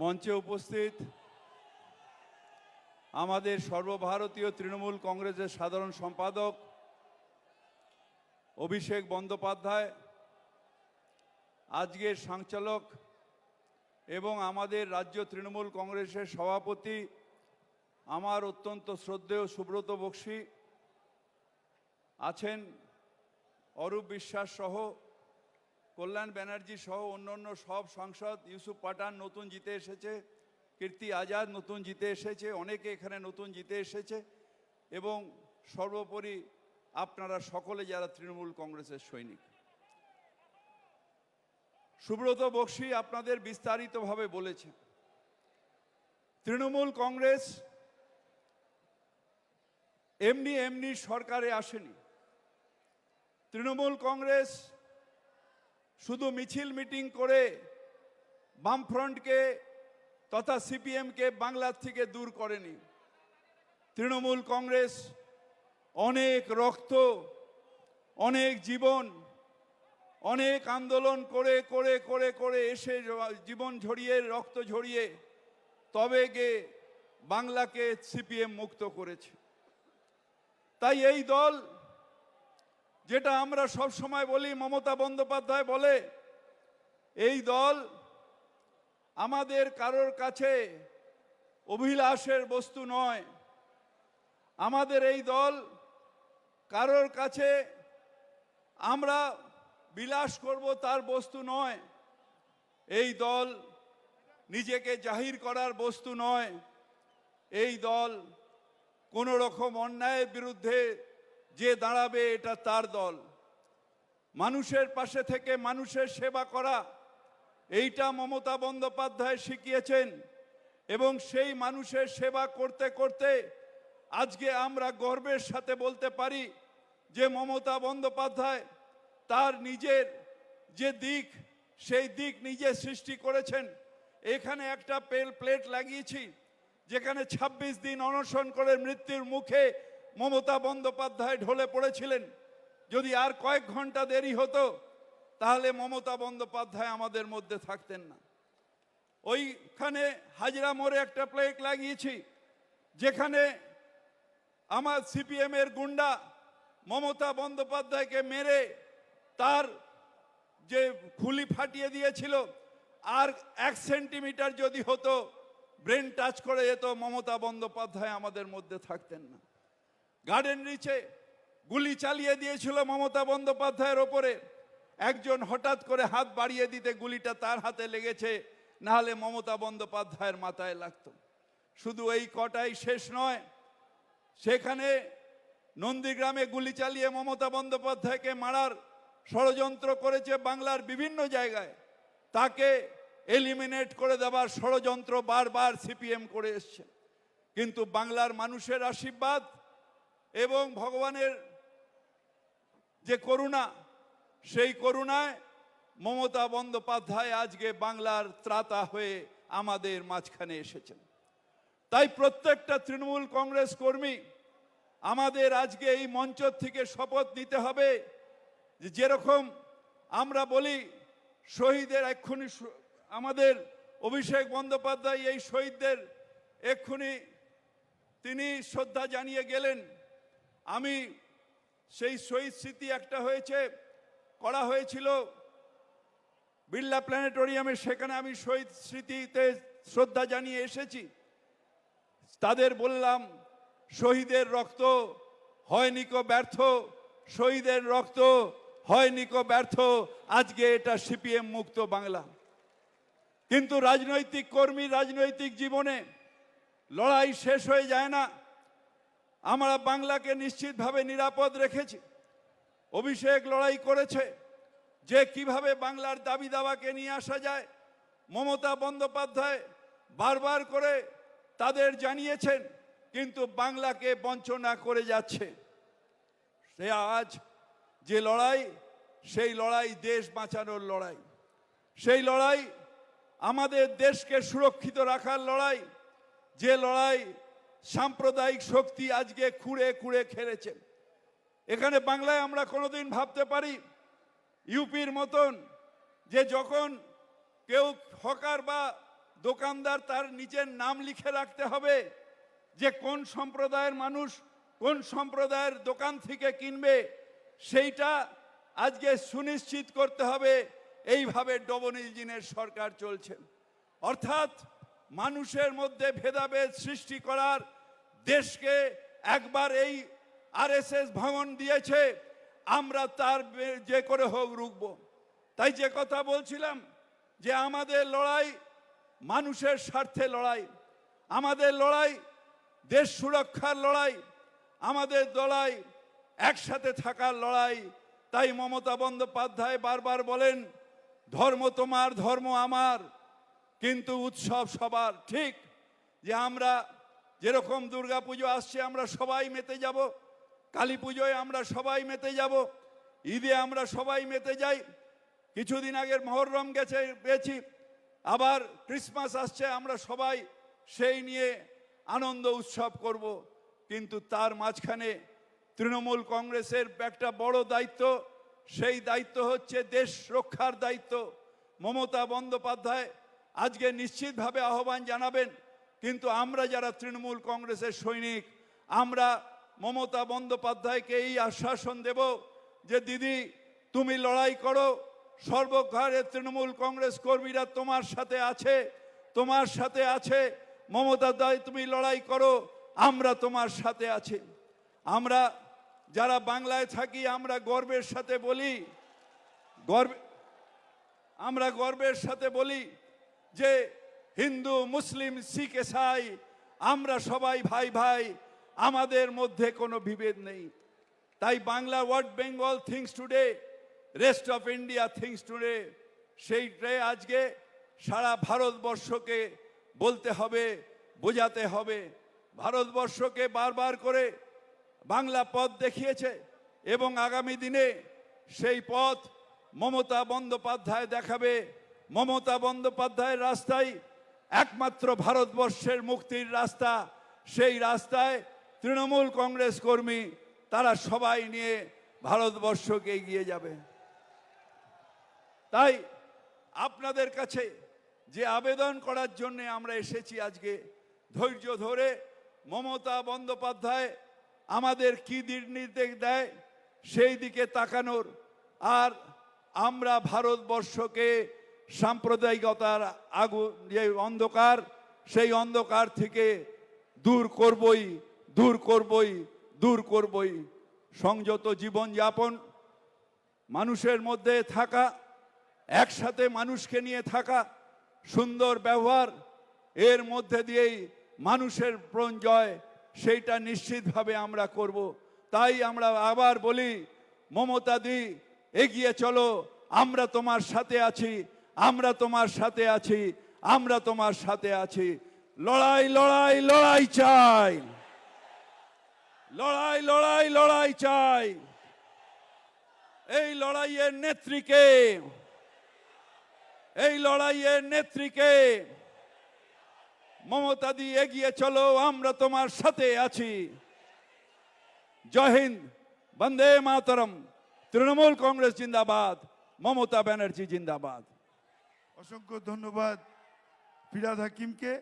মঞ্চে উপস্থিত আমাদের সর্বভারতীয় তৃণমূল কংগ্রেসের সাধারণ সম্পাদক অভিষেক বন্দ্যোপাধ্যায়, আজকের সঞ্চালক এবং আমাদের রাজ্য তৃণমূল কংগ্রেসের সভাপতি আমার অত্যন্ত শ্রদ্ধেয় সুব্রত বক্সী আছেন, অরূপ বিশ্বাস সহ, কল্যাণ ব্যানার্জি সহ অন্যান্য সব সাংসদ, ইউসুফ পাঠান নতুন জিতে এসেছে, কীর্তি আজাদ নতুন জিতে এসেছে, অনেকে এখানে নতুন জিতে এসেছে এবং সর্বোপরি আপনারা সকলে যারা তৃণমূল কংগ্রেসের সৈনিক। সুব্রত বক্সী আপনাদের বিস্তারিতভাবে বলেছে, তৃণমূল কংগ্রেস এমনি সরকারে আসেনি। তৃণমূল কংগ্রেস শুধু মিছিল মিটিং করে বামফ্রন্টকে তথা সিপিএমকে বাংলার থেকে দূর করেনি। তৃণমূল কংগ্রেস অনেক রক্ত, অনেক জীবন, অনেক আন্দোলন করে করে করে করে এসে জীবন ঝরিয়ে রক্ত ঝরিয়ে তবে গিয়ে বাংলাকে সিপিএম মুক্ত করেছে। তাই এই দল, যেটা আমরা সব সময় বলি, মমতা বন্দ্যোপাধ্যায় বলে, এই দল আমাদের কারোর কাছে অভিলাষের বস্তু নয়। আমাদের এই দল কারোর কাছে আমরা বিলাস করব তার বস্তু নয়। এই দল নিজেকে জাহির করার বস্তু নয়। এই দল কোনো রকম অন্যায়ের বিরুদ্ধে যে দাঁড়াবে এটা তার দল। মানুষের পাশে থেকে মানুষের সেবা করা, এইটা মমতা বন্দ্যোপাধ্যায় শিখিয়েছেন এবং সেই মানুষের সেবা করতে করতে আজকে আমরা গর্বের সাথে বলতে পারি যে মমতা বন্দ্যোপাধ্যায় তার নিজের যে দিক, সেই দিক নিজে সৃষ্টি করেছেন। এখানে একটা প্লেট লাগিয়েছি যেখানে ২৬ দিন অনশন করে মৃত্যুর মুখে মমতা বন্দ্যোপাধ্যায় ঢলে পড়েছিলেন। যদি আর কয়েক ঘন্টা দেরি হতো তাহলে মমতা বন্দ্যোপাধ্যায় আমাদের মধ্যে থাকতেন না। ওইখানে হাজরা মোড়ে একটা প্লেট লাগিয়েছি যেখানে আমার সিপিএম এর গুন্ডা মমতা বন্দ্যোপাধ্যায়কে মেরে তার যে খুলি ফাটিয়ে দিয়েছিল, আর 1 সেন্টিমিটার যদি হতো ব্রেন টাচ করে যেত, মমতা বন্দ্যোপাধ্যায় আমাদের মধ্যে থাকতেন না। গার্ডেন রিচে গুলি চালিয়ে দিয়েছিল মমতা বন্দ্যোপাধ্যায়ের ওপরে, একজন হঠাৎ করে হাত বাড়িয়ে দিতে গুলিটা তার হাতে লেগেছে, নাহলে মমতা বন্দ্যোপাধ্যায়ের মাথায় লাগতো। শুধু এই কটাই শেষ নয়, সেখানে নন্দীগ্রামে গুলি চালিয়ে মমতা বন্দ্যোপাধ্যায়কে মারার ষড়যন্ত্র করেছে বাংলার বিভিন্ন জায়গায়। তাকে এলিমিনেট করে দেওয়ার ষড়যন্ত্র বারবার সিপিএম করে এসছে। কিন্তু বাংলার মানুষের আশীর্বাদ এবং ভগবানের যে করুণা, সেই করুণায় মমতা বন্দ্যোপাধ্যায় আজকে বাংলার ত্রাতা হয়ে আমাদের মাঝখানে এসেছেন। তাই প্রত্যেকটা তৃণমূল কংগ্রেস কর্মী আমাদের আজকে এই মঞ্চ থেকে শপথ নিতে হবে, যেরকম আমরা বলি শহীদের, এক্ষুনি আমাদের অভিষেক বন্দ্যোপাধ্যায় এই শহীদদের এক্ষুনি তিনি শ্রদ্ধা জানিয়ে গেলেন। আমি সেই শহীদ স্মৃতি একটা করা হয়েছিল বিড়লা প্ল্যানেটোরিয়ামে, সেখানে আমি শহীদ স্মৃতিতে শ্রদ্ধা জানিয়ে এসেছি। তাদের বললাম, শহীদের রক্ত হয়নি কো ব্যর্থ, শহীদের রক্ত হয়নি কো ব্যর্থ, আজকে এটা সিপিএম মুক্ত বাংলা। কিন্তু রাজনৈতিক কর্মী, রাজনৈতিক জীবনে লড়াই শেষ হয়ে যায় না। আমরা বাংলাকে নিশ্চিতভাবে নিরাপদ রেখেছি। অভিষেক লড়াই করেছে যে কিভাবে বাংলার দাবি দাওয়াকে নিয়ে আসা যায়। মমতা বন্দ্যোপাধ্যায় বারবার করে তাদের জানিয়েছেন, কিন্তু বাংলাকে বঞ্চনা করে যাচ্ছে। সে আজ যে লড়াই, সেই লড়াই দেশ বাঁচানোর লড়াই, সেই লড়াই আমাদের দেশকে সুরক্ষিত রাখার লড়াই, যে লড়াই সাম্প্রদায়িক শক্তি আজকে খুঁড়ে খুঁড়ে খেলেছে। এখানে বাংলায় আমরা কোনোদিন ভাবতে পারি ইউপির মতন যে যখন কেউ হকার বা দোকানদার তার নিজের নাম লিখে রাখতে হবে যে কোন সম্প্রদায়ের মানুষ কোন সম্প্রদায়ের দোকান থেকে কিনবে, সেইটা আজকে সুনিশ্চিত করতে হবে। এইভাবে ডবল ইঞ্জিনের সরকার চলছে, অর্থাৎ মানুষের মধ্যে ভেদাভেদ সৃষ্টি করার দেশকে একবার এই আরএসএস ভাঙন দিয়েছে, আমরা তার যে করে হোক রুখব। তাই যে কথা বলছিলাম যে আমাদের লড়াই মানুষের স্বার্থে লড়াই, আমাদের লড়াই দেশ সুরক্ষার লড়াই, আমাদের লড়াই একসাথে থাকার লড়াই। তাই মমতা বন্দ্যোপাধ্যায় বারবার বলেন ধর্ম তোমার ধর্ম আমার কিন্তু উৎসব সবার। ঠিক যে আমরা যেরকম দুর্গাপুজো আসছে আমরা সবাই মেতে যাব, কালী পুজোয় আমরা সবাই মেতে যাব, ঈদে আমরা সবাই মেতে যাই, কিছুদিন আগের মহরম গেছি, আবার ক্রিসমাস আসছে, আমরা সবাই সেই নিয়ে আনন্দ উৎসব করব। কিন্তু তার মাঝখানে তৃণমূল কংগ্রেসের একটা বড় দায়িত্ব, সেই দায়িত্ব হচ্ছে দেশ রক্ষার দায়িত্ব। মমতা বন্দ্যোপাধ্যায় আজকে নিশ্চিতভাবে আহ্বান জানাবেন, কিন্তু আমরা যারা তৃণমূল কংগ্রেসের সৈনিক, আমরা মমতা বন্দ্যোপাধ্যায়কে এই আশ্বাসন দেব যে দিদি তুমি লড়াই করো, সর্বঘরে তৃণমূল কংগ্রেস কর্মীরা তোমার সাথে আছে, তোমার সাথে আছে। মমতা দায় তুমি লড়াই করো, আমরা তোমার সাথে আছি। আমরা যারা বাংলায় থাকি আমরা গর্বের সাথে বলি, আমরা গর্বের সাথে বলি যে হিন্দু মুসলিম শিখ ইসাই আমরা সবাই ভাই ভাই, আমাদের মধ্যে কোনো বিভেদ নেই। তাই Bangla what Bengal things today, rest of India things today, সেইটাই আজকে সারা ভারতবর্ষকে বলতে হবে, বোঝাতে হবে। ভারতবর্ষকে বারবার করে বাংলা পথ দেখিয়েছে এবং আগামী দিনে সেই পথ মমতা বন্দ্যোপাধ্যায় দেখাবে। মমতা বন্দ্যোপাধ্যায়ের রাস্তায় একমাত্র ভারতবর্ষের মুক্তির রাস্তা, সেই রাস্তায় তৃণমূল কংগ্রেস কর্মী তারা সবাই নিয়ে ভারতবর্ষকে এগিয়ে যাবে। তাই আপনাদের কাছে যে আবেদন করার জন্য আমরা এসেছি আজকে, ধৈর্য ধরে মমতা বন্দ্যোপাধ্যায় আমাদের কি নির্দেশ দেয় সেই দিকে তাকানোর, আর আমরা ভারতবর্ষকে সাম্প্রদায়িকতার যে অন্ধকার, সেই অন্ধকার থেকে দূর করবই, দূর করবই, দূর করবই। সংযত জীবনযাপন, মানুষের মধ্যে থাকা, একসাথে মানুষকে নিয়ে থাকা, সুন্দর ব্যবহার, এর মধ্যে দিয়েই মানুষের প্রাণ জয়, সেইটা নিশ্চিতভাবে আমরা করব। তাই আমরা আবার বলি মমতা দি এগিয়ে চলো, আমরা তোমার সাথে আছি, আমরা তোমার সাথে আছি, আমরা তোমার সাথে আছি। লড়াই লড়াই লড়াই চাই, লড়াই লড়াই লড়াই চাই। এই লড়াইয়ের নেত্রীকে, এই লড়াইয়ের নেত্রীকে মমতা দি এগিয়ে চলো, আমরা তোমার সাথে আছি। জয় হিন্দ, বন্দে মাতরম, তৃণমূল কংগ্রেস জিন্দাবাদ, মমতা ব্যানার্জি জিন্দাবাদ। অসংখ্য ধন্যবাদ ফিরহাদ হাকিমকে।